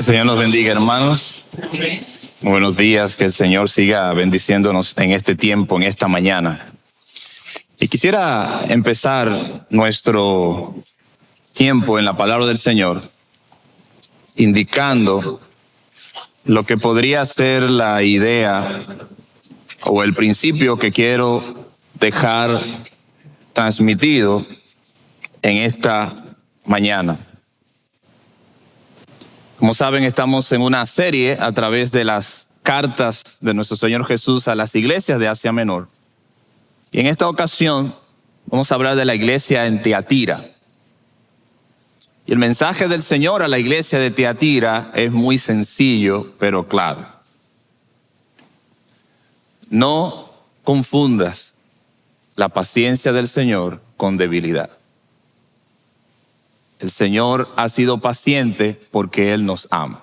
Señor nos bendiga, hermanos. Muy buenos días, que el Señor siga bendiciéndonos en este tiempo, en esta mañana. Y quisiera empezar nuestro tiempo en la palabra del Señor indicando lo que podría ser la idea o el principio que quiero dejar transmitido en esta mañana. Como saben, estamos en una serie a través de las cartas de nuestro Señor Jesús a las iglesias de Asia Menor. Y en esta ocasión vamos a hablar de la iglesia en Tiatira. Y el mensaje del Señor a la iglesia de Tiatira es muy sencillo, pero claro. No confundas la paciencia del Señor con debilidad. El Señor ha sido paciente porque Él nos ama.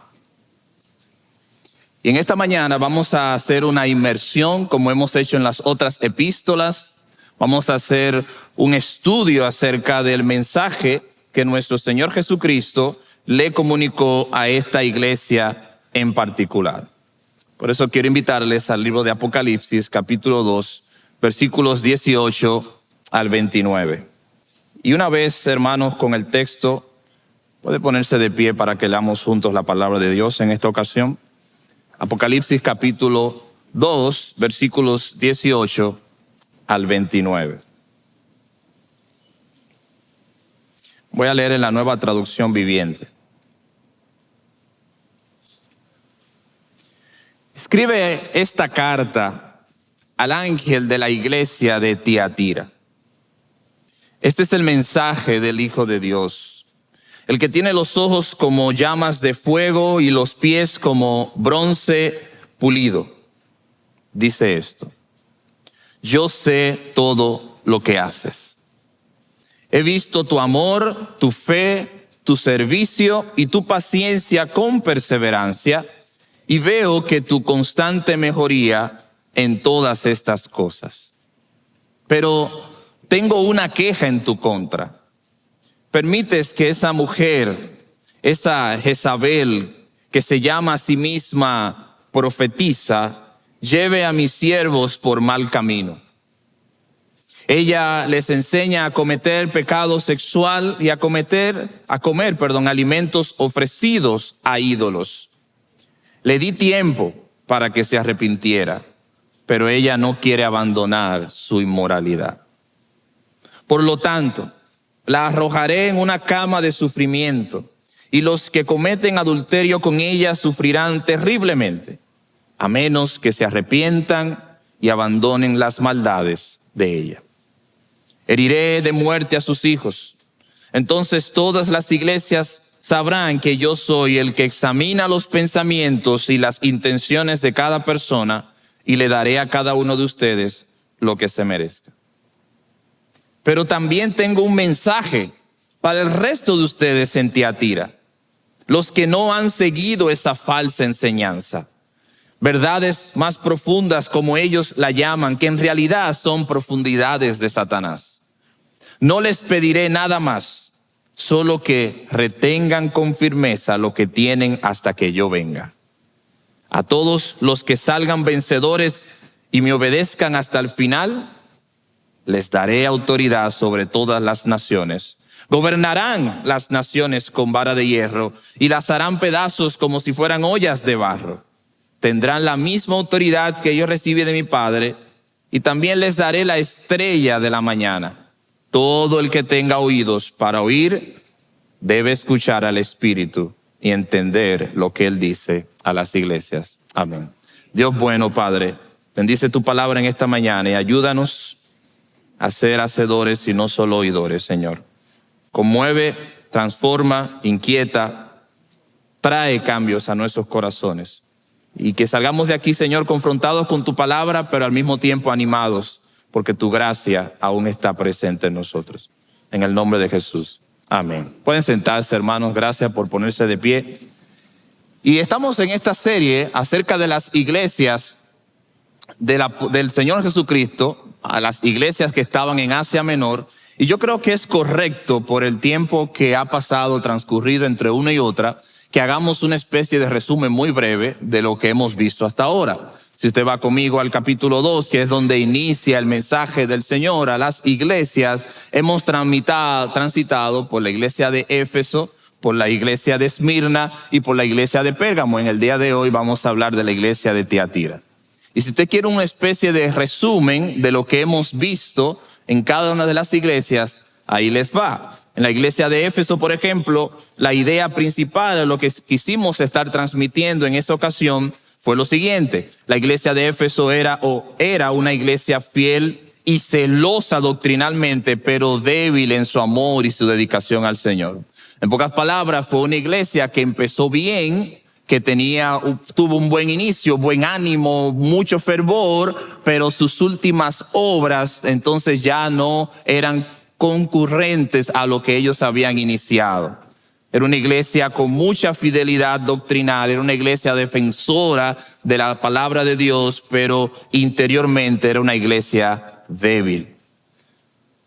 Y en esta mañana vamos a hacer una inmersión como hemos hecho en las otras epístolas. Vamos a hacer un estudio acerca del mensaje que nuestro Señor Jesucristo le comunicó a esta iglesia en particular. Por eso quiero invitarles al libro de Apocalipsis, capítulo 2, versículos 18 al 29. Y una vez, hermanos, con el texto, puede ponerse de pie para que leamos juntos la palabra de Dios en esta ocasión. Apocalipsis capítulo 2, versículos 18 al 29. Voy a leer en la Nueva Traducción Viviente. Escribe esta carta al ángel de la iglesia de Tiatira. Este es el mensaje del Hijo de Dios, el que tiene los ojos como llamas de fuego y los pies como bronce pulido. Dice esto: yo sé todo lo que haces. He visto tu amor, tu fe, tu servicio y tu paciencia con perseverancia, y veo que tu constante mejoría en todas estas cosas. Pero tengo una queja en tu contra. Permites que esa mujer, esa Jezabel, que se llama a sí misma profetisa, lleve a mis siervos por mal camino. Ella les enseña a cometer pecado sexual y a comer alimentos ofrecidos a ídolos. Le di tiempo para que se arrepintiera, pero ella no quiere abandonar su inmoralidad. Por lo tanto, la arrojaré en una cama de sufrimiento, y los que cometen adulterio con ella sufrirán terriblemente, a menos que se arrepientan y abandonen las maldades de ella. Heriré de muerte a sus hijos. Entonces todas las iglesias sabrán que yo soy el que examina los pensamientos y las intenciones de cada persona, y le daré a cada uno de ustedes lo que se merezca. Pero también tengo un mensaje para el resto de ustedes en Tiatira, los que no han seguido esa falsa enseñanza. Verdades más profundas, como ellos la llaman, que en realidad son profundidades de Satanás. No les pediré nada más, solo que retengan con firmeza lo que tienen hasta que yo venga. A todos los que salgan vencedores y me obedezcan hasta el final, les daré autoridad sobre todas las naciones. Gobernarán las naciones con vara de hierro y las harán pedazos como si fueran ollas de barro. Tendrán la misma autoridad que yo recibí de mi Padre, y también les daré la estrella de la mañana. Todo el que tenga oídos para oír debe escuchar al Espíritu y entender lo que Él dice a las iglesias. Amén. Dios bueno, Padre, bendice tu palabra en esta mañana y ayúdanos a ser hacedores y no solo oidores, Señor. Conmueve, transforma, inquieta, trae cambios a nuestros corazones. Y que salgamos de aquí, Señor, confrontados con tu palabra, pero al mismo tiempo animados, porque tu gracia aún está presente en nosotros. En el nombre de Jesús. Amén. Pueden sentarse, hermanos. Gracias por ponerse de pie. Y estamos en esta serie acerca de las iglesias del Señor Jesucristo, a las iglesias que estaban en Asia Menor. Y yo creo que es correcto, por el tiempo que ha pasado, transcurrido entre una y otra, que hagamos una especie de resumen muy breve de lo que hemos visto hasta ahora. Si usted va conmigo al capítulo 2, que es donde inicia el mensaje del Señor a las iglesias, hemos transitado por la iglesia de Éfeso, por la iglesia de Esmirna y por la iglesia de Pérgamo. En el día de hoy vamos a hablar de la iglesia de Tiatira. Y si usted quiere una especie de resumen de lo que hemos visto en cada una de las iglesias, ahí les va. En la iglesia de Éfeso, por ejemplo, la idea principal, lo que quisimos estar transmitiendo en esa ocasión, fue lo siguiente. La iglesia de Éfeso era una iglesia fiel y celosa doctrinalmente, pero débil en su amor y su dedicación al Señor. En pocas palabras, fue una iglesia que empezó bien, que tuvo un buen inicio, buen ánimo, mucho fervor, pero sus últimas obras entonces ya no eran concurrentes a lo que ellos habían iniciado. Era una iglesia con mucha fidelidad doctrinal, era una iglesia defensora de la palabra de Dios, pero interiormente era una iglesia débil.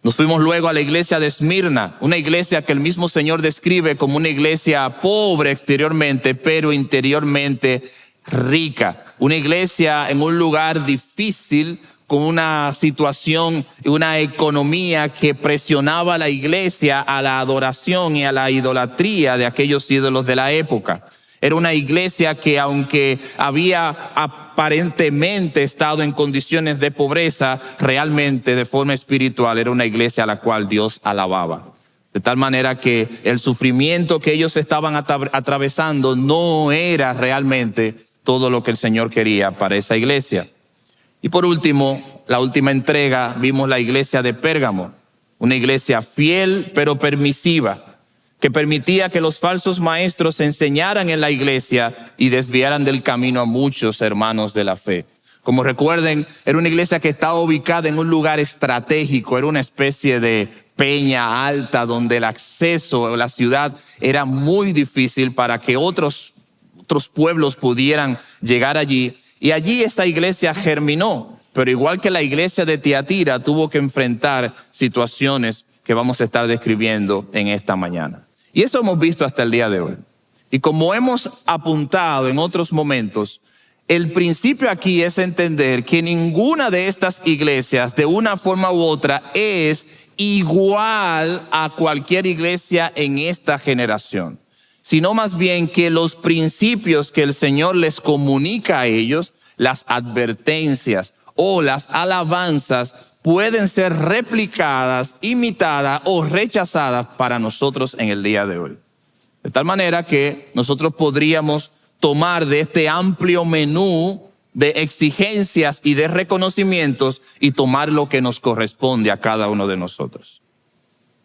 Nos fuimos luego a la iglesia de Esmirna, una iglesia que el mismo Señor describe como una iglesia pobre exteriormente, pero interiormente rica. Una iglesia en un lugar difícil, con una situación y una economía que presionaba a la iglesia a la adoración y a la idolatría de aquellos ídolos de la época. Era una iglesia que, aunque había aparentemente estado en condiciones de pobreza, realmente de forma espiritual era una iglesia a la cual Dios alababa. De tal manera que el sufrimiento que ellos estaban atravesando no era realmente todo lo que el Señor quería para esa iglesia. Y por último, la última entrega, vimos la iglesia de Pérgamo, una iglesia fiel pero permisiva, que permitía que los falsos maestros enseñaran en la iglesia y desviaran del camino a muchos hermanos de la fe. Como recuerden, era una iglesia que estaba ubicada en un lugar estratégico, era una especie de peña alta donde el acceso a la ciudad era muy difícil para que otros pueblos pudieran llegar allí. Y allí esta iglesia germinó, pero igual que la iglesia de Tiatira tuvo que enfrentar situaciones que vamos a estar describiendo en esta mañana. Y eso hemos visto hasta el día de hoy. Y como hemos apuntado en otros momentos, el principio aquí es entender que ninguna de estas iglesias, de una forma u otra, es igual a cualquier iglesia en esta generación, sino más bien que los principios que el Señor les comunica a ellos, las advertencias o las alabanzas, pueden ser replicadas, imitadas o rechazadas para nosotros en el día de hoy. De tal manera que nosotros podríamos tomar de este amplio menú de exigencias y de reconocimientos y tomar lo que nos corresponde a cada uno de nosotros.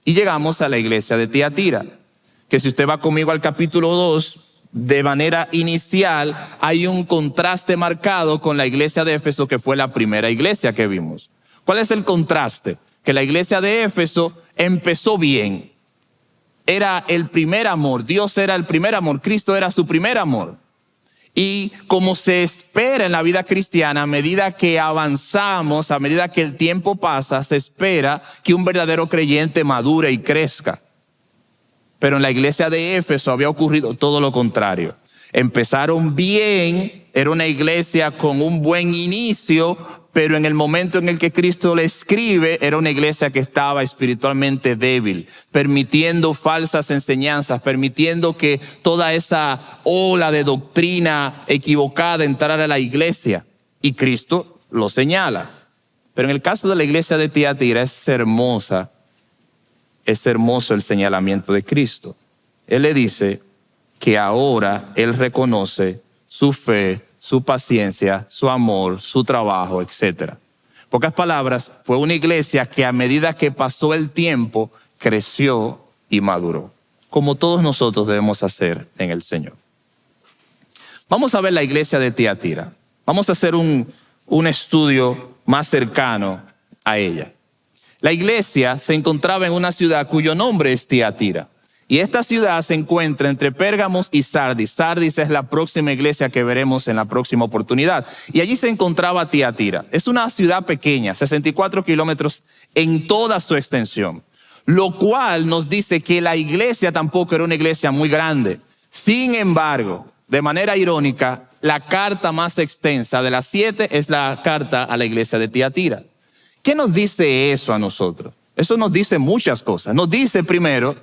Y llegamos a la iglesia de Tiatira, que si usted va conmigo al capítulo 2, de manera inicial hay un contraste marcado con la iglesia de Éfeso, que fue la primera iglesia que vimos. ¿Cuál es el contraste? Que la iglesia de Éfeso empezó bien. Era el primer amor, Dios era el primer amor, Cristo era su primer amor. Y como se espera en la vida cristiana, a medida que avanzamos, a medida que el tiempo pasa, se espera que un verdadero creyente madure y crezca. Pero en la iglesia de Éfeso había ocurrido todo lo contrario. Empezaron bien, era una iglesia con un buen inicio, pero en el momento en el que Cristo le escribe, era una iglesia que estaba espiritualmente débil, permitiendo falsas enseñanzas, permitiendo que toda esa ola de doctrina equivocada entrara a la iglesia. Y Cristo lo señala. Pero en el caso de la iglesia de Tiatira es hermoso el señalamiento de Cristo. Él le dice que ahora Él reconoce su fe, su paciencia, su amor, su trabajo, etc. En pocas palabras, fue una iglesia que a medida que pasó el tiempo, creció y maduró, como todos nosotros debemos hacer en el Señor. Vamos a ver la iglesia de Tiatira. Vamos a hacer un estudio más cercano a ella. La iglesia se encontraba en una ciudad cuyo nombre es Tiatira. Y esta ciudad se encuentra entre Pérgamos y Sardis. Sardis es la próxima iglesia que veremos en la próxima oportunidad. Y allí se encontraba Tiatira. Es una ciudad pequeña, 64 kilómetros en toda su extensión. Lo cual nos dice que la iglesia tampoco era una iglesia muy grande. Sin embargo, de manera irónica, la carta más extensa de las 7 es la carta a la iglesia de Tiatira. ¿Qué nos dice eso a nosotros? Eso nos dice muchas cosas. Nos dice primero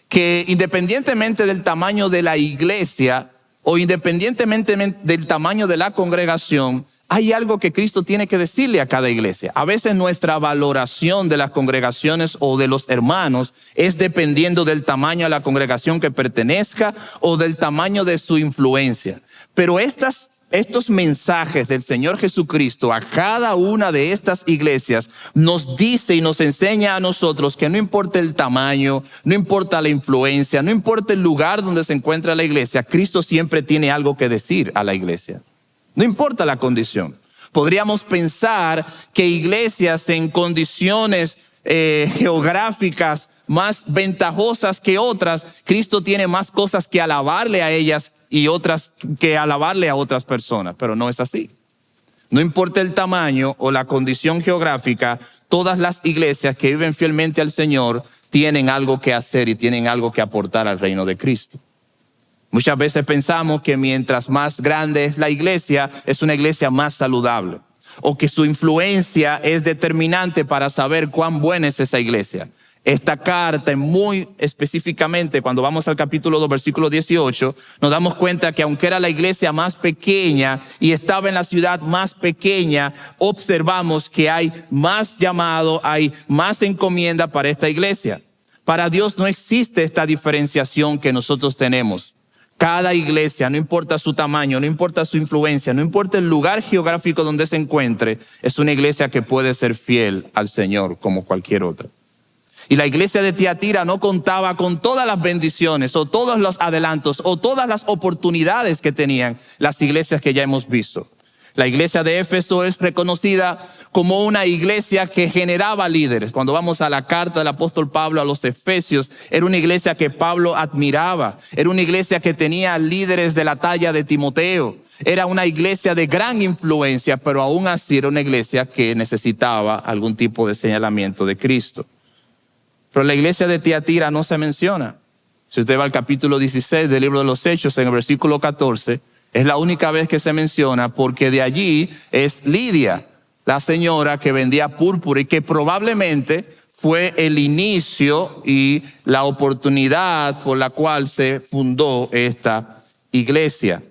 que independientemente del tamaño de la iglesia o independientemente del tamaño de la congregación, hay algo que Cristo tiene que decirle a cada iglesia. A veces nuestra valoración de las congregaciones o de los hermanos es dependiendo del tamaño de la congregación que pertenezca o del tamaño de su influencia. Pero estos mensajes del Señor Jesucristo a cada una de estas iglesias nos dice y nos enseña a nosotros que no importa el tamaño, no importa la influencia, no importa el lugar donde se encuentra la iglesia, Cristo siempre tiene algo que decir a la iglesia. No importa la condición. Podríamos pensar que iglesias en condiciones geográficas más ventajosas que otras, Cristo tiene más cosas que alabarle a ellas y otras que alabarle a otras personas, pero no es así. No importa el tamaño o la condición geográfica, todas las iglesias que viven fielmente al Señor tienen algo que hacer y tienen algo que aportar al reino de Cristo. Muchas veces pensamos que mientras más grande es la iglesia, es una iglesia más saludable, o que su influencia es determinante para saber cuán buena es esa iglesia. Esta carta, muy específicamente, cuando vamos al capítulo 2, versículo 18, nos damos cuenta que aunque era la iglesia más pequeña y estaba en la ciudad más pequeña, observamos que hay más llamado, hay más encomienda para esta iglesia. Para Dios no existe esta diferenciación que nosotros tenemos. Cada iglesia, no importa su tamaño, no importa su influencia, no importa el lugar geográfico donde se encuentre, es una iglesia que puede ser fiel al Señor como cualquier otra. Y la iglesia de Tiatira no contaba con todas las bendiciones o todos los adelantos o todas las oportunidades que tenían las iglesias que ya hemos visto. La iglesia de Éfeso es reconocida como una iglesia que generaba líderes. Cuando vamos a la carta del apóstol Pablo a los Efesios, era una iglesia que Pablo admiraba. Era una iglesia que tenía líderes de la talla de Timoteo. Era una iglesia de gran influencia, pero aún así era una iglesia que necesitaba algún tipo de señalamiento de Cristo. Pero la iglesia de Tiatira no se menciona. Si usted va al capítulo 16 del libro de los Hechos, en el versículo 14, es la única vez que se menciona, porque de allí es Lidia, la señora que vendía púrpura y que probablemente fue el inicio y la oportunidad por la cual se fundó esta iglesia.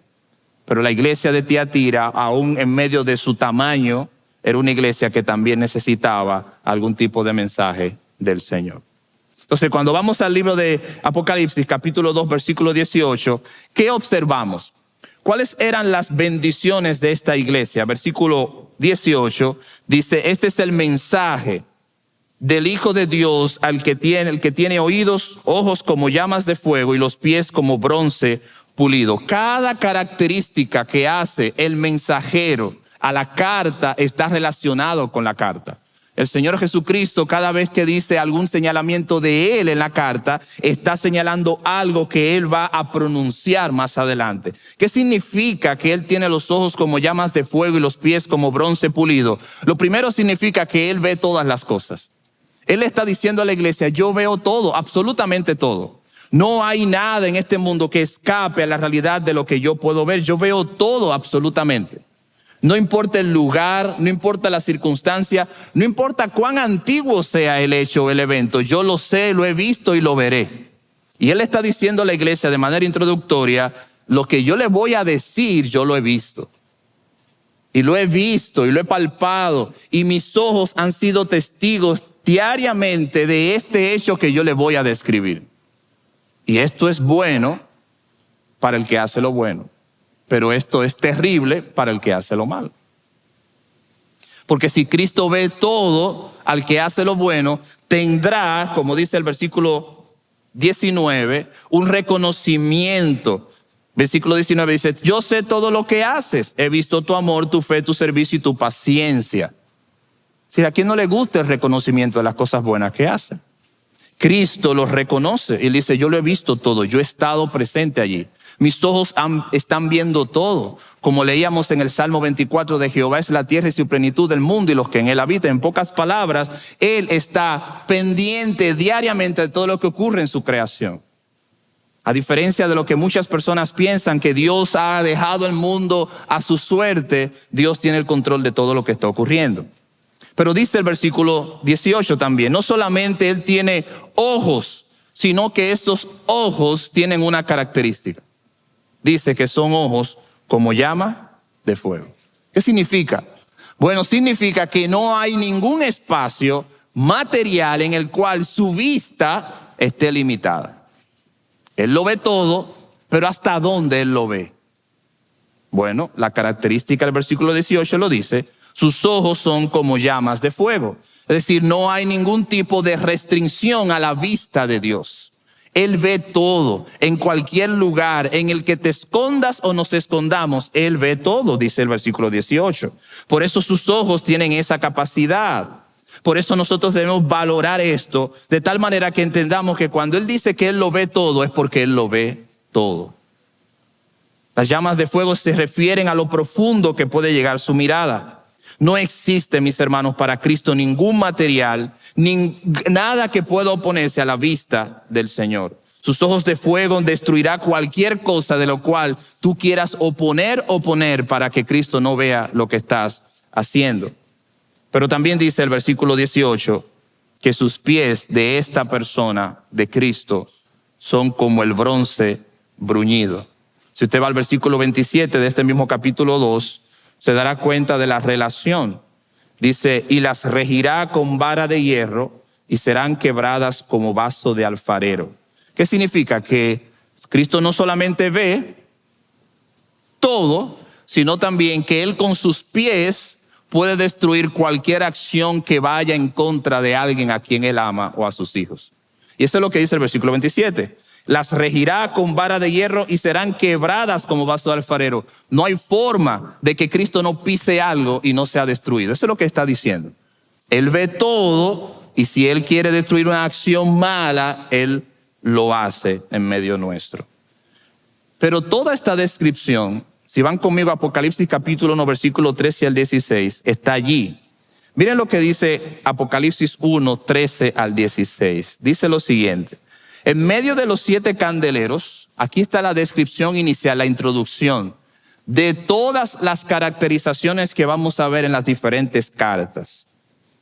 Pero la iglesia de Tiatira, aún en medio de su tamaño, era una iglesia que también necesitaba algún tipo de mensaje del Señor. Entonces, cuando vamos al libro de Apocalipsis, capítulo 2, versículo 18, ¿qué observamos? ¿Cuáles eran las bendiciones de esta iglesia? Versículo 18 dice, este es el mensaje del Hijo de Dios el que tiene oídos, ojos como llamas de fuego y los pies como bronce pulido. Cada característica que hace el mensajero a la carta está relacionado con la carta. El Señor Jesucristo, cada vez que dice algún señalamiento de Él en la carta, está señalando algo que Él va a pronunciar más adelante. ¿Qué significa que Él tiene los ojos como llamas de fuego y los pies como bronce pulido? Lo primero significa que Él ve todas las cosas. Él está diciendo a la iglesia, yo veo todo, absolutamente todo. No hay nada en este mundo que escape a la realidad de lo que yo puedo ver. Yo veo todo absolutamente. No importa el lugar, no importa la circunstancia, no importa cuán antiguo sea el hecho o el evento, yo lo sé, lo he visto y lo veré. Y Él está diciendo a la iglesia de manera introductoria, lo que yo le voy a decir, yo lo he visto. Y lo he visto y lo he palpado y mis ojos han sido testigos diariamente de este hecho que yo le voy a describir. Y esto es bueno para el que hace lo bueno. Pero esto es terrible para el que hace lo malo. Porque si Cristo ve todo al que hace lo bueno, tendrá, como dice el versículo 19, un reconocimiento. Versículo 19 dice, yo sé todo lo que haces. He visto tu amor, tu fe, tu servicio y tu paciencia. Si a quién no le gusta el reconocimiento de las cosas buenas que hace. Cristo los reconoce y dice, yo lo he visto todo, yo he estado presente allí. Mis ojos están viendo todo. Como leíamos en el Salmo 24, de Jehová es la tierra y su plenitud del mundo y los que en él habitan. En pocas palabras, Él está pendiente diariamente de todo lo que ocurre en su creación. A diferencia de lo que muchas personas piensan, que Dios ha dejado el mundo a su suerte, Dios tiene el control de todo lo que está ocurriendo. Pero dice el versículo 18 también, no solamente Él tiene ojos, sino que estos ojos tienen una característica. Dice que son ojos como llama de fuego. ¿Qué significa? Bueno, significa que no hay ningún espacio material en el cual su vista esté limitada. Él lo ve todo, pero ¿hasta dónde Él lo ve? Bueno, la característica del versículo 18 lo dice, sus ojos son como llamas de fuego. Es decir, no hay ningún tipo de restricción a la vista de Dios. Él ve todo, en cualquier lugar en el que te escondas o nos escondamos, Él ve todo, dice el versículo 18. Por eso sus ojos tienen esa capacidad. Por eso nosotros debemos valorar esto de tal manera que entendamos que cuando Él dice que Él lo ve todo, es porque Él lo ve todo. Las llamas de fuego se refieren a lo profundo que puede llegar su mirada. No existe, mis hermanos, para Cristo ningún material, nada que pueda oponerse a la vista del Señor. Sus ojos de fuego destruirá cualquier cosa de lo cual tú quieras oponer para que Cristo no vea lo que estás haciendo. Pero también dice el versículo 18 que sus pies de esta persona, de Cristo, son como el bronce bruñido. Si usted va al versículo 27 de este mismo capítulo 2, se dará cuenta de la relación. Dice, y las regirá con vara de hierro y serán quebradas como vaso de alfarero. ¿Qué significa? Que Cristo no solamente ve todo, sino también que Él con sus pies puede destruir cualquier acción que vaya en contra de alguien a quien Él ama o a sus hijos. Y eso es lo que dice el versículo 27. Las regirá con vara de hierro y serán quebradas como vaso de alfarero. No hay forma de que Cristo no pise algo y no sea destruido. Eso es lo que está diciendo. Él ve todo y si Él quiere destruir una acción mala, Él lo hace en medio nuestro. Pero toda esta descripción, si van conmigo a Apocalipsis capítulo 1, versículo 13 al 16, está allí. Miren lo que dice Apocalipsis 1, 13 al 16. Dice lo siguiente. En medio de los 7 candeleros, aquí está la descripción inicial, la introducción de todas las caracterizaciones que vamos a ver en las diferentes cartas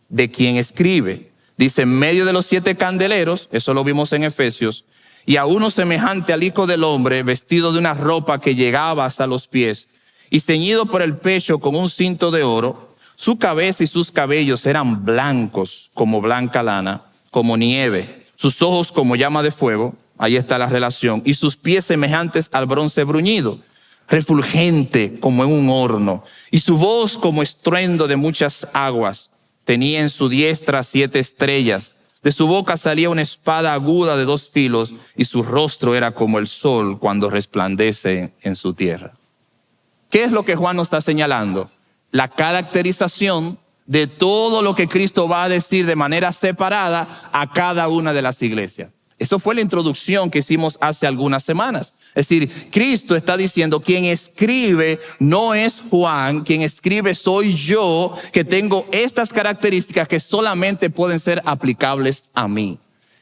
de quien escribe. Dice, en medio de los 7 candeleros, eso lo vimos en Efesios, y a uno semejante al Hijo del Hombre, vestido de una ropa que llegaba hasta los pies y ceñido por el pecho con un cinto de oro, su cabeza y sus cabellos eran blancos como blanca lana, como nieve. Sus ojos como llama de fuego, ahí está la relación, y sus pies semejantes al bronce bruñido, refulgente como en un horno, y su voz como estruendo de muchas aguas. Tenía en su diestra 7 estrellas, de su boca salía una espada aguda de 2 filos, y su rostro era como el sol cuando resplandece en su tierra. ¿Qué es lo que Juan nos está señalando? La caracterización de todo lo que Cristo va a decir de manera separada a cada una de las iglesias. Eso fue la introducción que hicimos hace algunas semanas. Es decir, Cristo está diciendo, quien escribe no es Juan, quien escribe soy yo, que tengo estas características que solamente pueden ser aplicables a mí.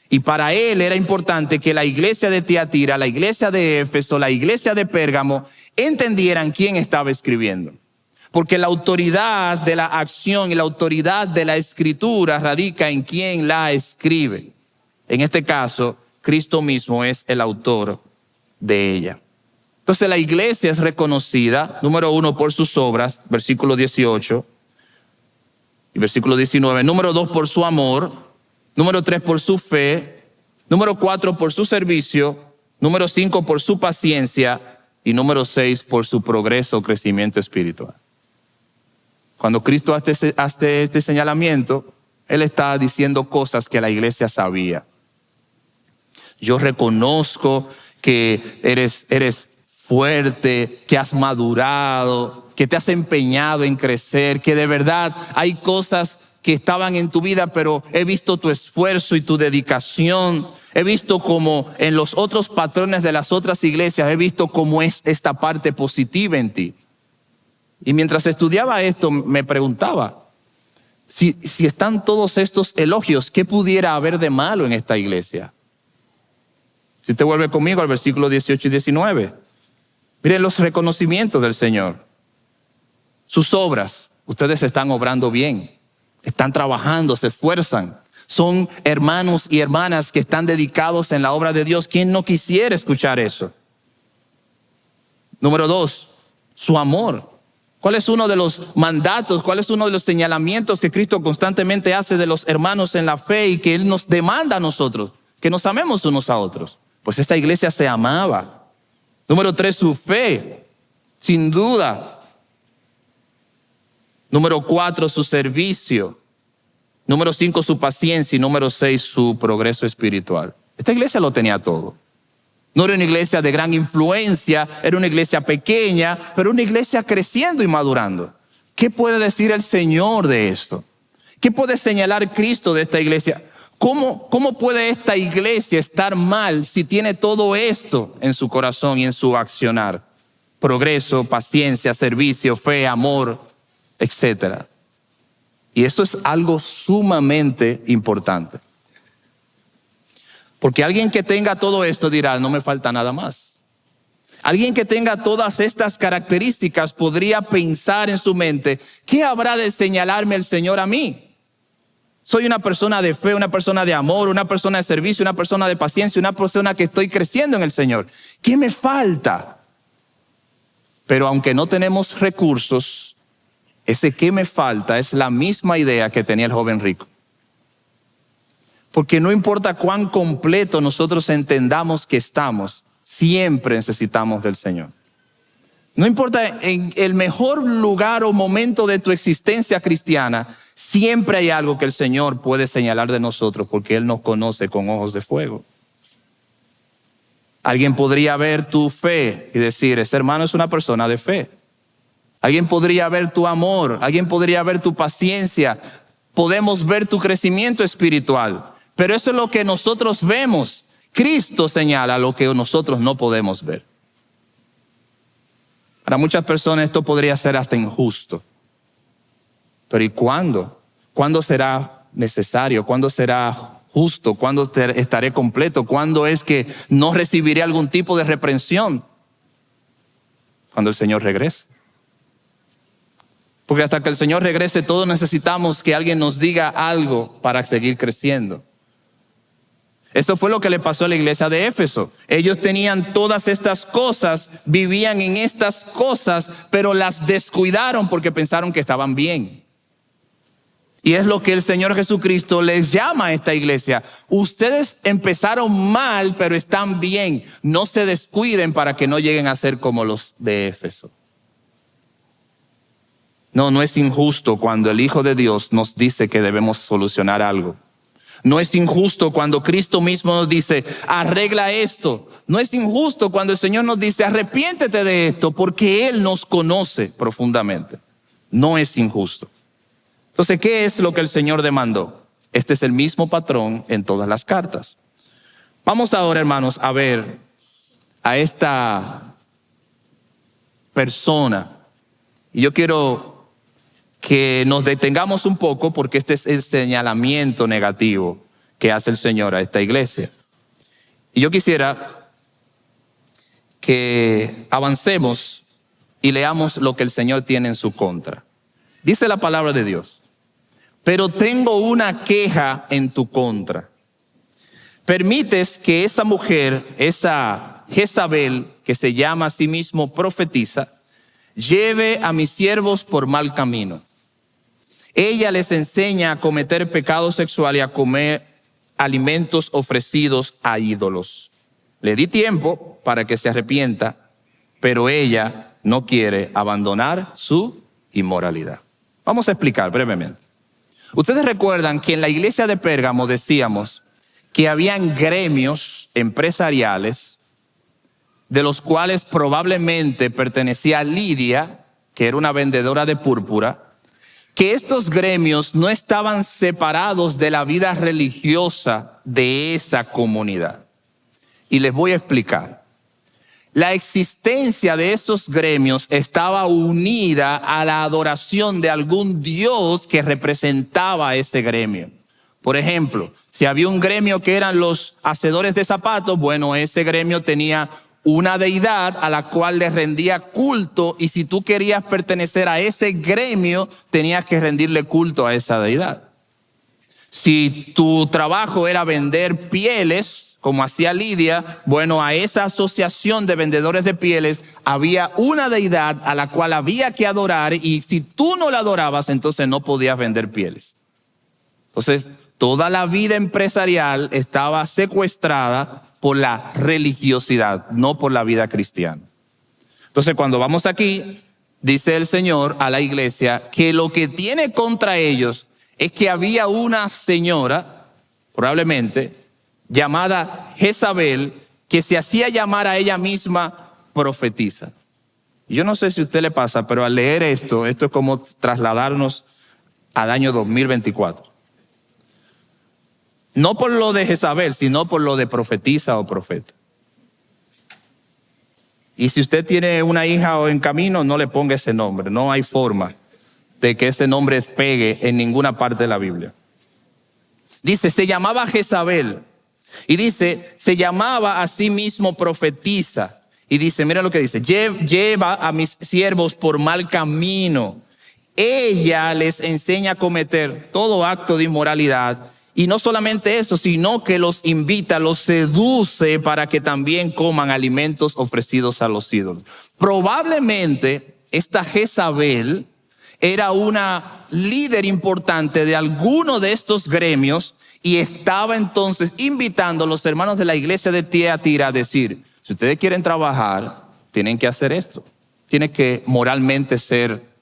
Y para él era importante que la iglesia de Tiatira, la iglesia de Éfeso, la iglesia de Pérgamo entendieran quién estaba escribiendo. Porque la autoridad de la acción y la autoridad de la escritura radica en quien la escribe. En este caso, Cristo mismo es el autor de ella. Entonces la iglesia es reconocida, número 1, por sus obras, versículo 18 y versículo 19. Número 2, por su amor. Número 3, por su fe. Número 4, por su servicio. Número 5, por su paciencia. Y número 6, por su progreso o crecimiento espiritual. Cuando Cristo hace este señalamiento, Él está diciendo cosas que la iglesia sabía. Yo reconozco que eres fuerte, que has madurado, que te has empeñado en crecer, que de verdad hay cosas que estaban en tu vida, pero he visto tu esfuerzo y tu dedicación. He visto como en los otros patrones de las otras iglesias, he visto cómo es esta parte positiva en ti. Y mientras estudiaba esto, me preguntaba, si están todos estos elogios, ¿qué pudiera haber de malo en esta iglesia? Si usted vuelve conmigo al versículo 18 y 19. Miren los reconocimientos del Señor. Sus obras, ustedes están obrando bien. Están trabajando, se esfuerzan. Son hermanos y hermanas que están dedicados en la obra de Dios. ¿Quién no quisiera escuchar eso? Número 2, su amor. ¿Cuál es uno de los mandatos? ¿Cuál es uno de los señalamientos que Cristo constantemente hace de los hermanos en la fe y que Él nos demanda a nosotros? Que nos amemos unos a otros. Pues esta iglesia se amaba. Número 3, su fe, sin duda. Número 4, su servicio. Número 5, su paciencia. Y número 6, su progreso espiritual. Esta iglesia lo tenía todo. No era una iglesia de gran influencia, era una iglesia pequeña, pero una iglesia creciendo y madurando. ¿Qué puede decir el Señor de esto? ¿Qué puede señalar Cristo de esta iglesia? ¿Cómo puede esta iglesia estar mal si tiene todo esto en su corazón y en su accionar? Progreso, paciencia, servicio, fe, amor, etc. Y eso es algo sumamente importante. Porque alguien que tenga todo esto dirá, no me falta nada más. Alguien que tenga todas estas características podría pensar en su mente, ¿qué habrá de señalarme el Señor a mí? Soy una persona de fe, una persona de amor, una persona de servicio, una persona de paciencia, una persona que estoy creciendo en el Señor. ¿Qué me falta? Pero aunque no tenemos recursos, ese ¿qué me falta? Es la misma idea que tenía el joven rico. Porque no importa cuán completo nosotros entendamos que estamos, siempre necesitamos del Señor. No importa en el mejor lugar o momento de tu existencia cristiana, siempre hay algo que el Señor puede señalar de nosotros porque Él nos conoce con ojos de fuego. Alguien podría ver tu fe y decir, ese hermano es una persona de fe. Alguien podría ver tu amor, alguien podría ver tu paciencia. Podemos ver tu crecimiento espiritual. Pero eso es lo que nosotros vemos. Cristo señala lo que nosotros no podemos ver. Para muchas personas esto podría ser hasta injusto. Pero ¿y cuándo? ¿Cuándo será necesario? ¿Cuándo será justo? ¿Cuándo estaré completo? ¿Cuándo es que no recibiré algún tipo de reprensión? Cuando el Señor regrese. Porque hasta que el Señor regrese todos necesitamos que alguien nos diga algo para seguir creciendo. Esto fue lo que le pasó a la iglesia de Éfeso. Ellos tenían todas estas cosas, vivían en estas cosas, pero las descuidaron porque pensaron que estaban bien. Y es lo que el Señor Jesucristo les llama a esta iglesia. Ustedes empezaron mal, pero están bien. No se descuiden para que no lleguen a ser como los de Éfeso. No es injusto cuando el Hijo de Dios nos dice que debemos solucionar algo. No es injusto cuando Cristo mismo nos dice, arregla esto. No es injusto cuando el Señor nos dice, arrepiéntete de esto, porque Él nos conoce profundamente. No es injusto. Entonces, ¿qué es lo que el Señor demandó? Este es el mismo patrón en todas las cartas. Vamos ahora, hermanos, a ver a esta persona. Y yo quiero que nos detengamos un poco porque este es el señalamiento negativo que hace el Señor a esta iglesia. Y yo quisiera que avancemos y leamos lo que el Señor tiene en su contra. Dice la palabra de Dios, pero tengo una queja en tu contra. Permites que esa mujer, esa Jezabel, que se llama a sí mismo profetisa, lleve a mis siervos por mal camino. Ella les enseña a cometer pecado sexual y a comer alimentos ofrecidos a ídolos. Le di tiempo para que se arrepienta, pero ella no quiere abandonar su inmoralidad. Vamos a explicar brevemente. Ustedes recuerdan que en la iglesia de Pérgamo decíamos que habían gremios empresariales de los cuales probablemente pertenecía Lidia, que era una vendedora de púrpura, que estos gremios no estaban separados de la vida religiosa de esa comunidad. Y les voy a explicar. La existencia de esos gremios estaba unida a la adoración de algún dios que representaba a ese gremio. Por ejemplo, si había un gremio que eran los hacedores de zapatos, bueno, ese gremio tenía una deidad a la cual le rendía culto, y si tú querías pertenecer a ese gremio, tenías que rendirle culto a esa deidad. Si tu trabajo era vender pieles, como hacía Lidia, bueno, a esa asociación de vendedores de pieles había una deidad a la cual había que adorar, y si tú no la adorabas, entonces no podías vender pieles. Entonces, toda la vida empresarial estaba secuestrada por la religiosidad, no por la vida cristiana. Entonces, cuando vamos aquí, dice el Señor a la iglesia que lo que tiene contra ellos es que había una señora, probablemente, llamada Jezabel, que se hacía llamar a ella misma profetisa. Yo no sé si a usted le pasa, pero al leer esto es como trasladarnos al año 2024. No por lo de Jezabel, sino por lo de profetisa o profeta. Y si usted tiene una hija o en camino, no le ponga ese nombre. No hay forma de que ese nombre pegue en ninguna parte de la Biblia. Dice, se llamaba Jezabel. Y dice, se llamaba a sí mismo profetisa. Y dice, mira lo que dice, lleva a mis siervos por mal camino. Ella les enseña a cometer todo acto de inmoralidad. Y no solamente eso, sino que los invita, los seduce para que también coman alimentos ofrecidos a los ídolos. Probablemente esta Jezabel era una líder importante de alguno de estos gremios y estaba entonces invitando a los hermanos de la iglesia de Tiatira a decir, si ustedes quieren trabajar, tienen que hacer esto. Tienen que moralmente ser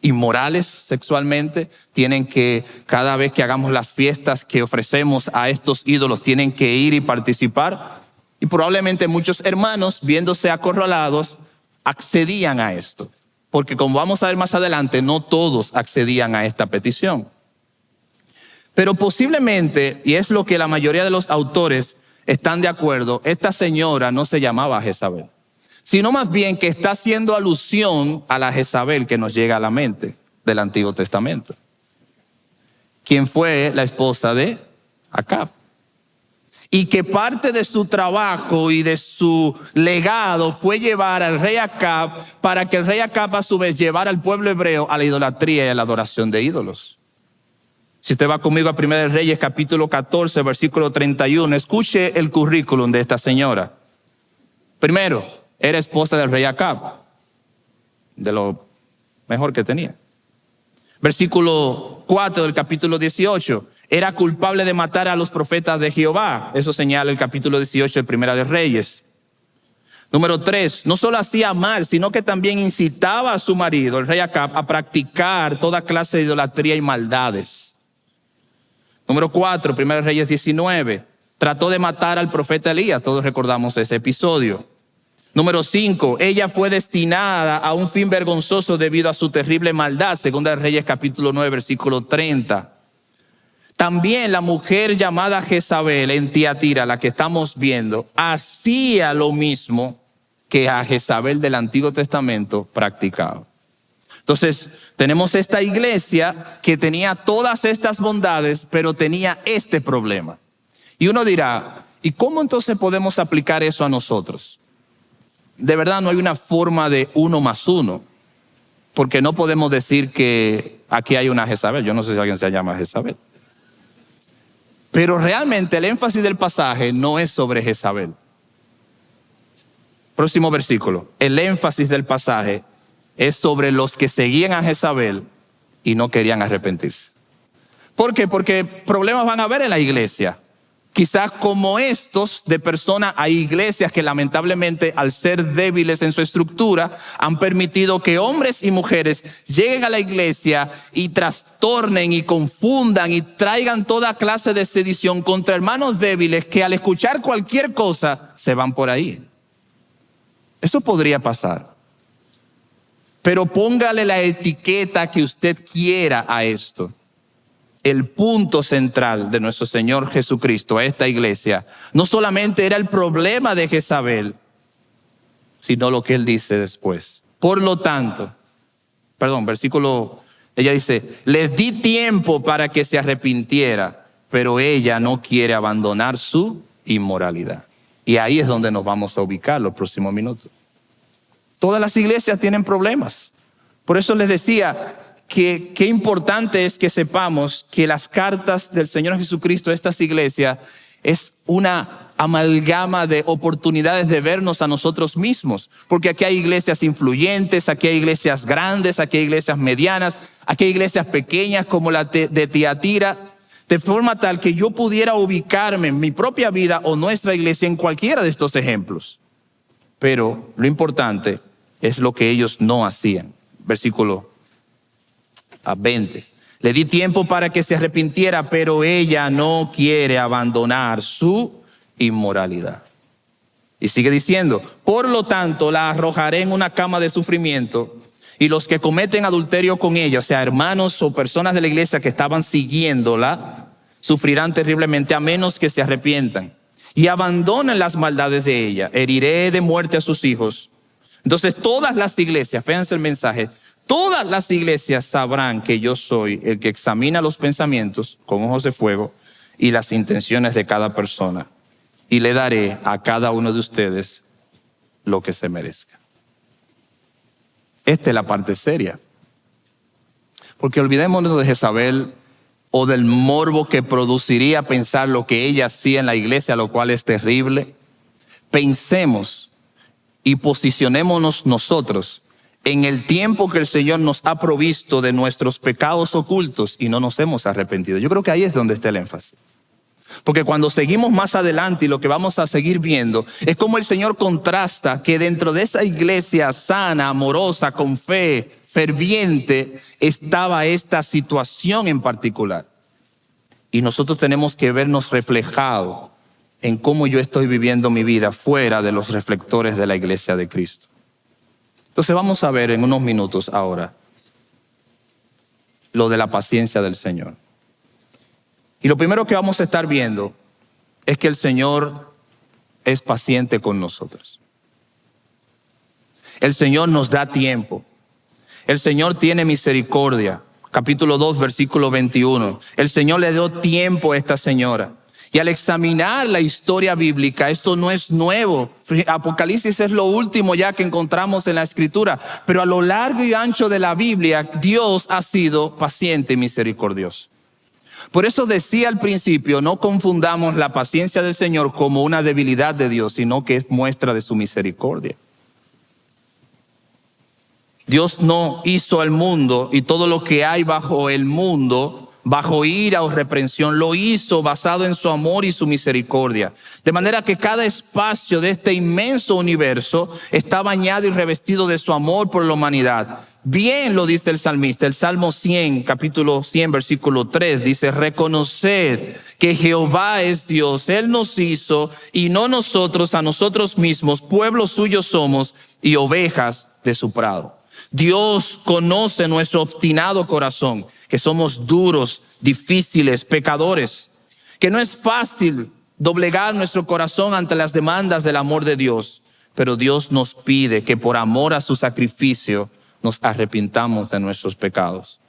inmorales sexualmente, tienen que, cada vez que hagamos las fiestas que ofrecemos a estos ídolos, tienen que ir y participar. Y probablemente muchos hermanos, viéndose acorralados, accedían a esto. Porque como vamos a ver más adelante, no todos accedían a esta petición. Pero posiblemente, y es lo que la mayoría de los autores están de acuerdo, esta señora no se llamaba Jezabel, sino más bien que está haciendo alusión a la Jezabel que nos llega a la mente del Antiguo Testamento, quien fue la esposa de Acab, y que parte de su trabajo y de su legado fue llevar al rey Acab para que el rey Acab a su vez llevara al pueblo hebreo a la idolatría y a la adoración de ídolos. Si usted va conmigo a 1 Reyes capítulo 14 versículo 31, escuche el currículum de esta señora. Primero, era esposa del rey Acab, de lo mejor que tenía. Versículo 4 del capítulo 18, era culpable de matar a los profetas de Jehová. Eso señala el capítulo 18 de Primera de Reyes. Número 3, no solo hacía mal, sino que también incitaba a su marido, el rey Acab, a practicar toda clase de idolatría y maldades. Número 4, Primera de Reyes 19, trató de matar al profeta Elías. Todos recordamos ese episodio. Número 5, ella fue destinada a un fin vergonzoso debido a su terrible maldad. Segunda de Reyes capítulo 9 versículo 30. También la mujer llamada Jezabel en Tiatira, la que estamos viendo, hacía lo mismo que a Jezabel del Antiguo Testamento practicaba. Entonces tenemos esta iglesia que tenía todas estas bondades, pero tenía este problema. Y uno dirá, ¿y cómo entonces podemos aplicar eso a nosotros? De verdad no hay una forma de 1 más 1, porque no podemos decir que aquí hay una Jezabel. Yo no sé si alguien se llama Jezabel. Pero realmente el énfasis del pasaje no es sobre Jezabel. Próximo versículo. El énfasis del pasaje es sobre los que seguían a Jezabel y no querían arrepentirse. ¿Por qué? Porque problemas van a haber en la iglesia. Quizás como estos de personas, hay iglesias que lamentablemente al ser débiles en su estructura han permitido que hombres y mujeres lleguen a la iglesia y trastornen y confundan y traigan toda clase de sedición contra hermanos débiles que al escuchar cualquier cosa se van por ahí. Eso podría pasar. Pero póngale la etiqueta que usted quiera a esto. El punto central de nuestro Señor Jesucristo a esta iglesia no solamente era el problema de Jezabel, sino lo que Él dice después. Por lo tanto, ella dice, les di tiempo para que se arrepintiera, pero ella no quiere abandonar su inmoralidad. Y ahí es donde nos vamos a ubicar los próximos minutos. Todas las iglesias tienen problemas. Por eso les decía que qué importante es que sepamos que las cartas del Señor Jesucristo a estas iglesias es una amalgama de oportunidades de vernos a nosotros mismos. Porque aquí hay iglesias influyentes, aquí hay iglesias grandes, aquí hay iglesias medianas, aquí hay iglesias pequeñas como la de Tiatira, de forma tal que yo pudiera ubicarme en mi propia vida o nuestra iglesia en cualquiera de estos ejemplos. Pero lo importante es lo que ellos no hacían. Versículo 20. Le di tiempo para que se arrepintiera, pero ella no quiere abandonar su inmoralidad. Y sigue diciendo, por lo tanto la arrojaré en una cama de sufrimiento, y los que cometen adulterio con ella, o sea, hermanos o personas de la iglesia que estaban siguiéndola, sufrirán terriblemente a menos que se arrepientan y abandonen las maldades de ella. Heriré de muerte a sus hijos. Entonces todas las iglesias, fíjense el mensaje, todas las iglesias sabrán que yo soy el que examina los pensamientos con ojos de fuego y las intenciones de cada persona, y le daré a cada uno de ustedes lo que se merezca. Esta es la parte seria. Porque olvidémonos de Jezabel o del morbo que produciría pensar lo que ella hacía en la iglesia, lo cual es terrible. Pensemos y posicionémonos nosotros en el tiempo que el Señor nos ha provisto de nuestros pecados ocultos y no nos hemos arrepentido. Yo creo que ahí es donde está el énfasis. Porque cuando seguimos más adelante y lo que vamos a seguir viendo es cómo el Señor contrasta que dentro de esa iglesia sana, amorosa, con fe, ferviente, estaba esta situación en particular. Y nosotros tenemos que vernos reflejados en cómo yo estoy viviendo mi vida fuera de los reflectores de la iglesia de Cristo. Entonces vamos a ver en unos minutos ahora lo de la paciencia del Señor. Y lo primero que vamos a estar viendo es que el Señor es paciente con nosotros. El Señor nos da tiempo. El Señor tiene misericordia. Capítulo 2, versículo 21. El Señor le dio tiempo a esta señora. Y al examinar la historia bíblica, esto no es nuevo. Apocalipsis es lo último ya que encontramos en la Escritura. Pero a lo largo y ancho de la Biblia, Dios ha sido paciente y misericordioso. Por eso decía al principio, no confundamos la paciencia del Señor como una debilidad de Dios, sino que es muestra de su misericordia. Dios no hizo al mundo y todo lo que hay bajo el mundo, bajo ira o reprensión, lo hizo basado en su amor y su misericordia. De manera que cada espacio de este inmenso universo está bañado y revestido de su amor por la humanidad. Bien lo dice el salmista, el Salmo 100, capítulo 100, versículo 3, dice, reconoced que Jehová es Dios, Él nos hizo y no nosotros a nosotros mismos, pueblo suyo somos y ovejas de su prado. Dios conoce nuestro obstinado corazón, que somos duros, difíciles, pecadores, que no es fácil doblegar nuestro corazón ante las demandas del amor de Dios, pero Dios nos pide que por amor a su sacrificio nos arrepintamos de nuestros pecados.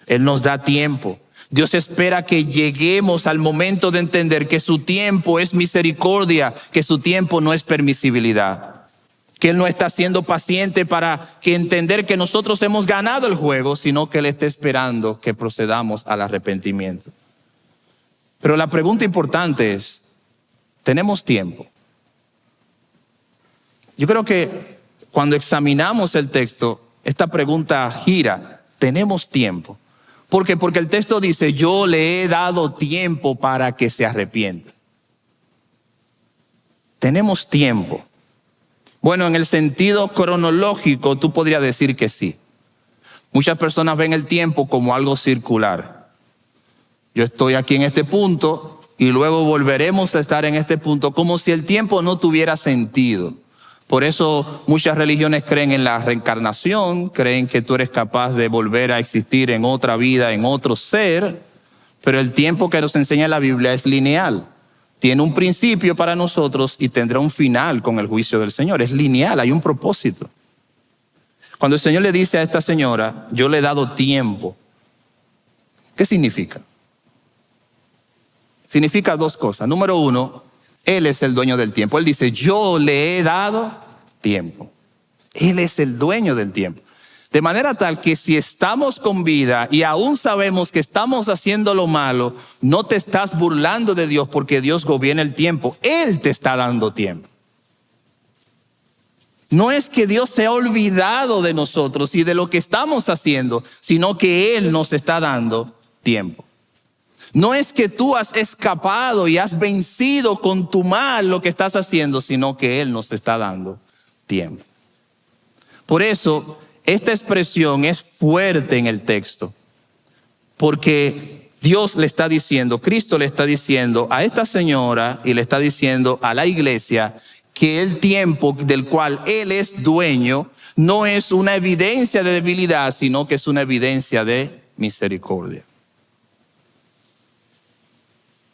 Él nos da tiempo. Dios espera que lleguemos al momento de entender que su tiempo es misericordia, que su tiempo no es permisibilidad. Que Él no está siendo paciente para que entender que nosotros hemos ganado el juego, sino que Él está esperando que procedamos al arrepentimiento. Pero la pregunta importante es, ¿tenemos tiempo? Yo creo que cuando examinamos el texto, esta pregunta gira, ¿tenemos tiempo? ¿Por qué? Porque el texto dice, yo le he dado tiempo para que se arrepienta. ¿Tenemos tiempo? Bueno, en el sentido cronológico, tú podrías decir que sí. Muchas personas ven el tiempo como algo circular. Yo estoy aquí en este punto y luego volveremos a estar en este punto, como si el tiempo no tuviera sentido. Por eso muchas religiones creen en la reencarnación, creen que tú eres capaz de volver a existir en otra vida, en otro ser, pero el tiempo que nos enseña la Biblia es lineal. Tiene un principio para nosotros y tendrá un final con el juicio del Señor. Es lineal, hay un propósito. Cuando el Señor le dice a esta señora, yo le he dado tiempo, ¿qué significa? significa dos cosas. Número uno, Él es el dueño del tiempo. Él dice, yo le he dado tiempo. Él es el dueño del tiempo. De manera tal que si estamos con vida y aún sabemos que estamos haciendo lo malo, no te estás burlando de Dios porque Dios gobierna el tiempo. Él te está dando tiempo. No es que Dios se ha olvidado de nosotros y de lo que estamos haciendo, sino que Él nos está dando tiempo. No es que tú has escapado y has vencido con tu mal lo que estás haciendo, sino que Él nos está dando tiempo. Por eso, esta expresión es fuerte en el texto, porque Dios le está diciendo, Cristo le está diciendo a esta señora y le está diciendo a la iglesia que el tiempo del cual Él es dueño no es una evidencia de debilidad, sino que es una evidencia de misericordia.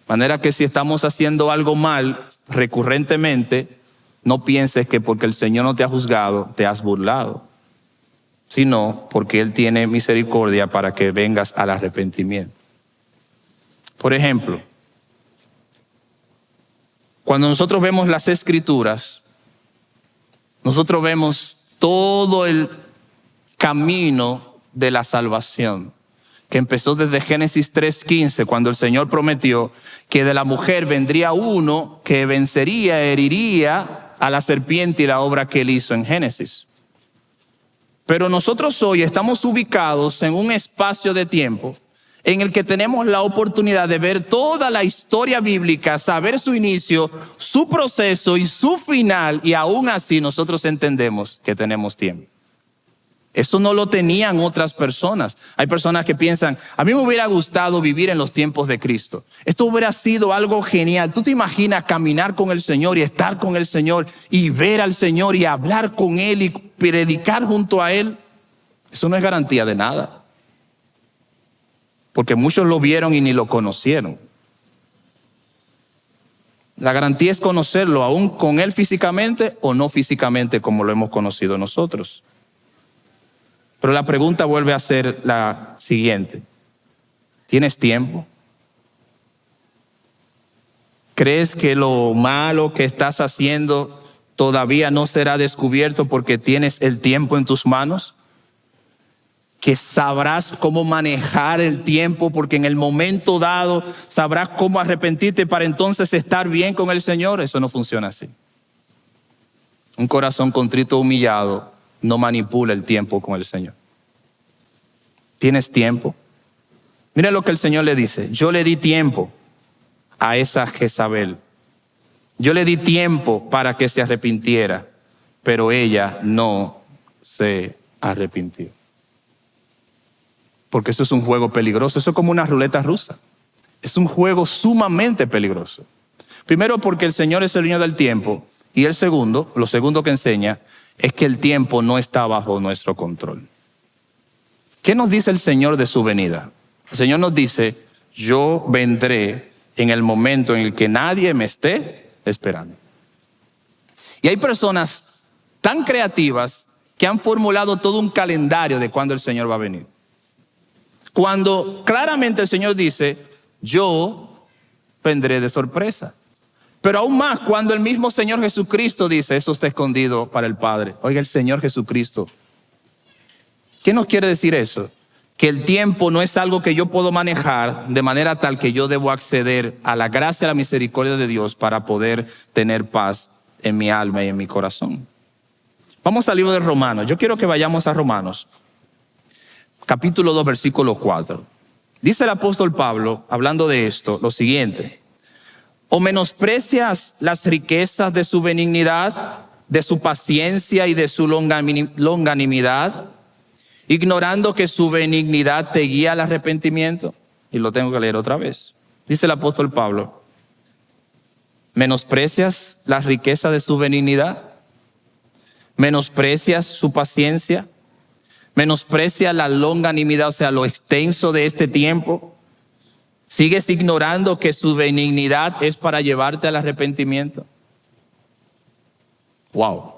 De manera que si estamos haciendo algo mal recurrentemente, no pienses que porque el Señor no te ha juzgado, te has burlado, sino porque Él tiene misericordia para que vengas al arrepentimiento. Por ejemplo, cuando nosotros vemos las Escrituras, nosotros vemos todo el camino de la salvación, que empezó desde Génesis 3:15, cuando el Señor prometió que de la mujer vendría uno que vencería, heriría a la serpiente y la obra que Él hizo en Génesis. Pero nosotros hoy estamos ubicados en un espacio de tiempo en el que tenemos la oportunidad de ver toda la historia bíblica, saber su inicio, su proceso y su final, y aún así nosotros entendemos que tenemos tiempo. Eso no lo tenían otras personas. Hay personas que piensan, a mí me hubiera gustado vivir en los tiempos de Cristo. Esto hubiera sido algo genial. ¿Tú te imaginas caminar con el Señor y estar con el Señor y ver al Señor y hablar con Él y predicar junto a Él? Eso no es garantía de nada. Porque muchos lo vieron y ni lo conocieron. La garantía es conocerlo, aún con Él físicamente o no físicamente como lo hemos conocido nosotros. Pero la pregunta vuelve a ser la siguiente. ¿Tienes tiempo? ¿Crees que lo malo que estás haciendo todavía no será descubierto porque tienes el tiempo en tus manos? ¿Que sabrás cómo manejar el tiempo porque en el momento dado sabrás cómo arrepentirte para entonces estar bien con el Señor? Eso no funciona así. Un corazón contrito, humillado, no manipula el tiempo con el Señor. ¿Tienes tiempo? Mira lo que el Señor le dice. Yo le di tiempo a esa Jezabel. Yo le di tiempo para que se arrepintiera, pero ella no se arrepintió. Porque eso es un juego peligroso. Eso es como una ruleta rusa. Es un juego sumamente peligroso. Primero porque el Señor es el dueño del tiempo. Y lo segundo que enseña es que el tiempo no está bajo nuestro control. ¿Qué nos dice el Señor de su venida? El Señor nos dice, yo vendré en el momento en el que nadie me esté esperando. Y hay personas tan creativas que han formulado todo un calendario de cuándo el Señor va a venir. Cuando claramente el Señor dice, yo vendré de sorpresa. Pero aún más cuando el mismo Señor Jesucristo dice, eso está escondido para el Padre. Oiga, el Señor Jesucristo. ¿Qué nos quiere decir eso? Que el tiempo no es algo que yo puedo manejar de manera tal que yo debo acceder a la gracia y la misericordia de Dios para poder tener paz en mi alma y en mi corazón. Vamos al libro de Romanos. Yo quiero que vayamos a Romanos, capítulo 2, versículo 4. Dice el apóstol Pablo, hablando de esto, lo siguiente. ¿O menosprecias las riquezas de su benignidad, de su paciencia y de su longanimidad, ignorando que su benignidad te guía al arrepentimiento? Y lo tengo que leer otra vez. Dice el apóstol Pablo, ¿menosprecias la riqueza de su benignidad? ¿Menosprecias su paciencia? ¿Menosprecias la longanimidad, o sea, lo extenso de este tiempo? ¿Sigues ignorando que su benignidad es para llevarte al arrepentimiento? Wow.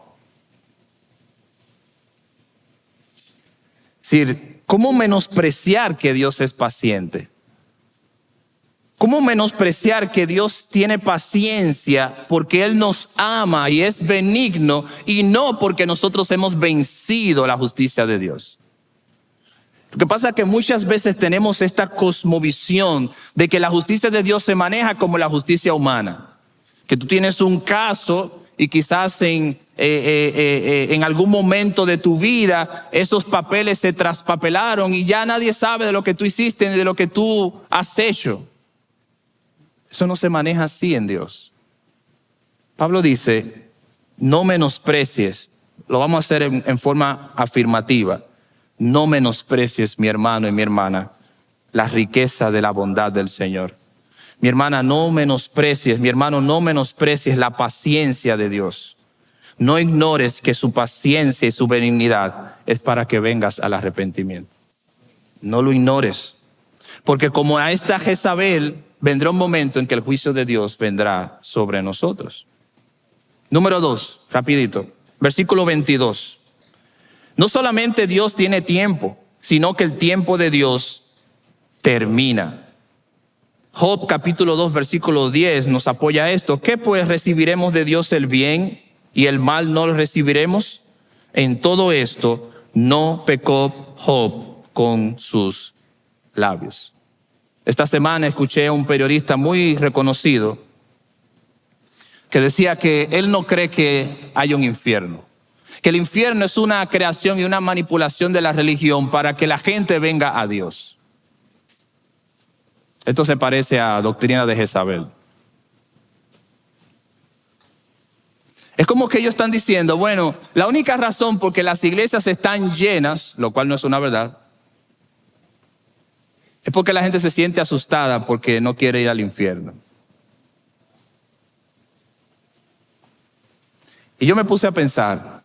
Es decir, ¿cómo menospreciar que Dios es paciente? ¿Cómo menospreciar que Dios tiene paciencia porque Él nos ama y es benigno y no porque nosotros hemos vencido la justicia de Dios? Lo que pasa es que muchas veces tenemos esta cosmovisión de que la justicia de Dios se maneja como la justicia humana. Que tú tienes un caso y quizás en algún momento de tu vida esos papeles se traspapelaron y ya nadie sabe de lo que tú hiciste ni de lo que tú has hecho. Eso no se maneja así en Dios. Pablo dice, no menosprecies, lo vamos a hacer en forma afirmativa, no menosprecies, mi hermano y mi hermana, la riqueza de la bondad del Señor. Mi hermana, no menosprecies, mi hermano, no menosprecies la paciencia de Dios. No ignores que su paciencia y su benignidad es para que vengas al arrepentimiento. No lo ignores, porque como a esta Jezabel, vendrá un momento en que el juicio de Dios vendrá sobre nosotros. Número 2, rapidito, versículo 22. No solamente Dios tiene tiempo, sino que el tiempo de Dios termina. Job capítulo 2, versículo 10 nos apoya esto. ¿Qué pues recibiremos de Dios el bien y el mal no lo recibiremos? En todo esto no pecó Job con sus labios. Esta semana escuché a un periodista muy reconocido que decía que él no cree que haya un infierno, que el infierno es una creación y una manipulación de la religión para que la gente venga a Dios. Esto se parece a doctrina de Jezabel. Es como que ellos están diciendo, bueno, la única razón por que las iglesias están llenas, lo cual no es una verdad, es porque la gente se siente asustada porque no quiere ir al infierno. Y yo me puse a pensar,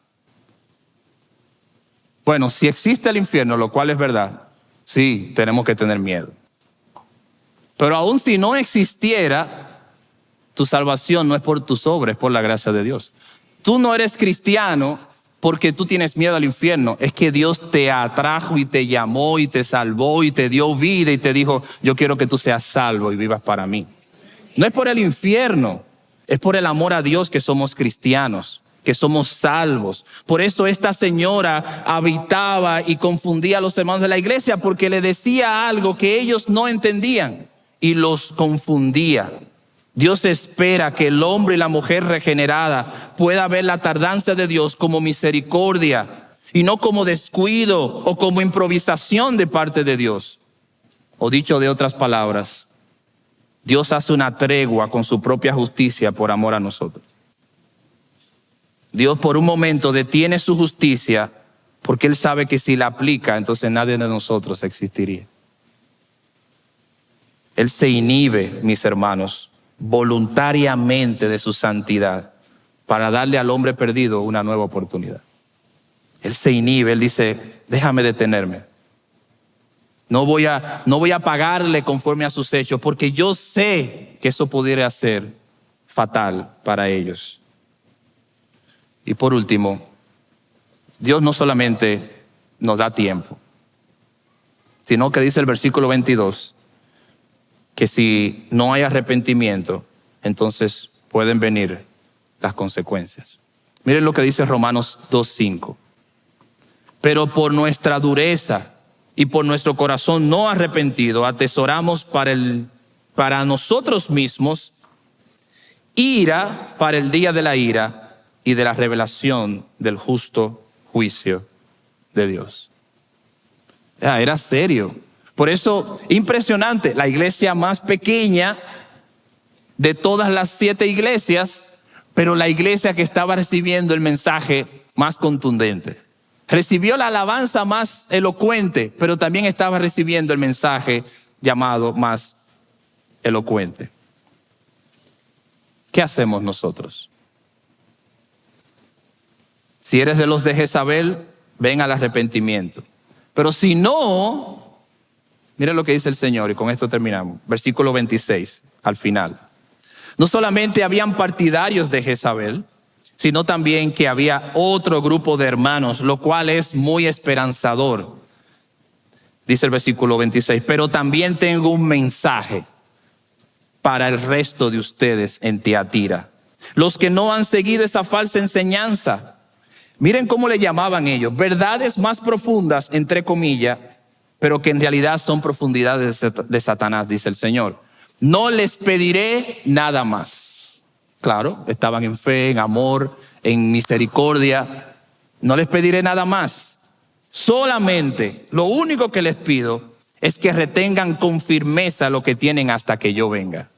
bueno, si existe el infierno, lo cual es verdad, sí, tenemos que tener miedo. Pero aun si no existiera, tu salvación no es por tus obras, es por la gracia de Dios. Tú no eres cristiano porque tú tienes miedo al infierno. Es que Dios te atrajo y te llamó y te salvó y te dio vida y te dijo, yo quiero que tú seas salvo y vivas para mí. No es por el infierno, es por el amor a Dios que somos cristianos, que somos salvos. Por eso esta señora habitaba y confundía a los hermanos de la iglesia porque le decía algo que ellos no entendían y los confundía. Dios espera que el hombre y la mujer regenerada pueda ver la tardanza de Dios como misericordia y no como descuido o como improvisación de parte de Dios. O dicho de otras palabras, Dios hace una tregua con su propia justicia por amor a nosotros. Dios por un momento detiene su justicia porque Él sabe que si la aplica, entonces nadie de nosotros existiría. Él se inhibe, mis hermanos, voluntariamente de su santidad para darle al hombre perdido una nueva oportunidad. Él se inhibe, Él dice, déjame detenerme. No voy a pagarle conforme a sus hechos porque yo sé que eso pudiera ser fatal para ellos. Y por último, Dios no solamente nos da tiempo, sino que dice el versículo 22, que si no hay arrepentimiento, entonces pueden venir las consecuencias. Miren lo que dice Romanos 2:5. Pero por nuestra dureza y por nuestro corazón no arrepentido, atesoramos para nosotros mismos ira para el día de la ira y de la revelación del justo juicio de Dios. Era serio. Por eso, impresionante, la iglesia más pequeña de todas las 7 iglesias, pero la iglesia que estaba recibiendo el mensaje más contundente. Recibió la alabanza más elocuente, pero también estaba recibiendo el mensaje llamado más elocuente. ¿Qué hacemos nosotros? Si eres de los de Jezabel, ven al arrepentimiento. Pero si no, miren lo que dice el Señor y con esto terminamos. Versículo 26, al final. No solamente habían partidarios de Jezabel, sino también que había otro grupo de hermanos, lo cual es muy esperanzador. Dice el versículo 26, pero también tengo un mensaje para el resto de ustedes en Tiatira. Los que no han seguido esa falsa enseñanza. Miren cómo le llamaban ellos. Verdades más profundas, entre comillas, pero que en realidad son profundidades de Satanás, dice el Señor. No les pediré nada más. Claro, estaban en fe, en amor, en misericordia. No les pediré nada más. Solamente, lo único que les pido es que retengan con firmeza lo que tienen hasta que yo venga.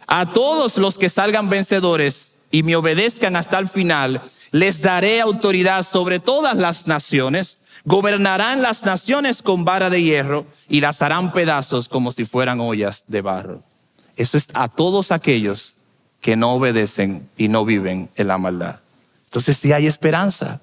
A todos los que salgan vencedores y me obedezcan hasta el final, les daré autoridad sobre todas las naciones. Gobernarán las naciones con vara de hierro y las harán pedazos como si fueran ollas de barro. Eso es a todos aquellos que no obedecen y no viven en la maldad. Entonces sí hay esperanza.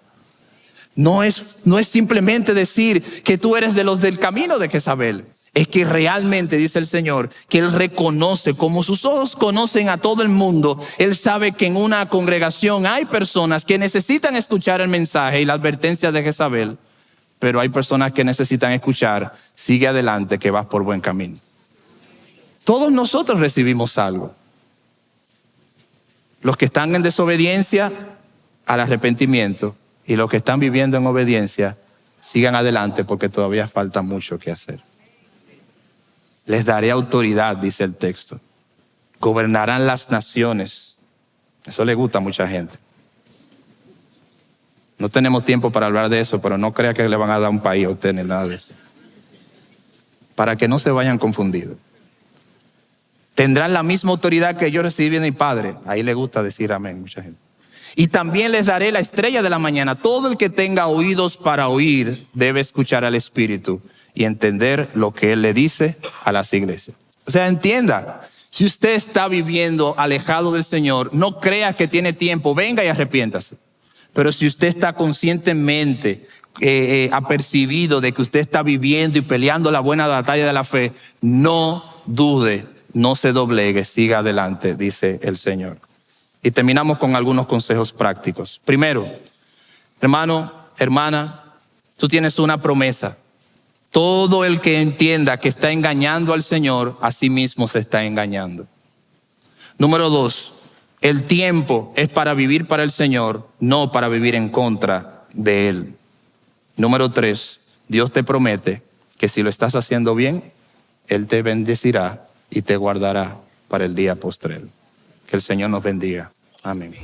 No es simplemente decir que tú eres de los del camino de Jezabel. Es que realmente, dice el Señor, que Él reconoce, como sus ojos conocen a todo el mundo, Él sabe que en una congregación hay personas que necesitan escuchar el mensaje y la advertencia de Jezabel, pero hay personas que necesitan escuchar, sigue adelante que vas por buen camino. Todos nosotros recibimos algo. Los que están en desobediencia al arrepentimiento y los que están viviendo en obediencia, sigan adelante porque todavía falta mucho que hacer. Les daré autoridad, dice el texto. Gobernarán las naciones. Eso le gusta a mucha gente. No tenemos tiempo para hablar de eso, pero no crea que le van a dar un país a usted ni nada de eso. Para que no se vayan confundidos. Tendrán la misma autoridad que yo recibí de mi Padre. Ahí le gusta decir amén, mucha gente. Y también les daré la estrella de la mañana. Todo el que tenga oídos para oír debe escuchar al Espíritu y entender lo que Él le dice a las iglesias. O sea, entienda, si usted está viviendo alejado del Señor, no crea que tiene tiempo, venga y arrepiéntase. Pero si usted está conscientemente apercibido de que usted está viviendo y peleando la buena batalla de la fe, no dude, no se doblegue, siga adelante, dice el Señor. Y terminamos con algunos consejos prácticos. Primero, hermano, hermana, tú tienes una promesa. Todo el que entienda que está engañando al Señor, a sí mismo se está engañando. Número 2, el tiempo es para vivir para el Señor, no para vivir en contra de Él. Número 3, Dios te promete que si lo estás haciendo bien, Él te bendecirá y te guardará para el día postrero. Que el Señor nos bendiga. Amén.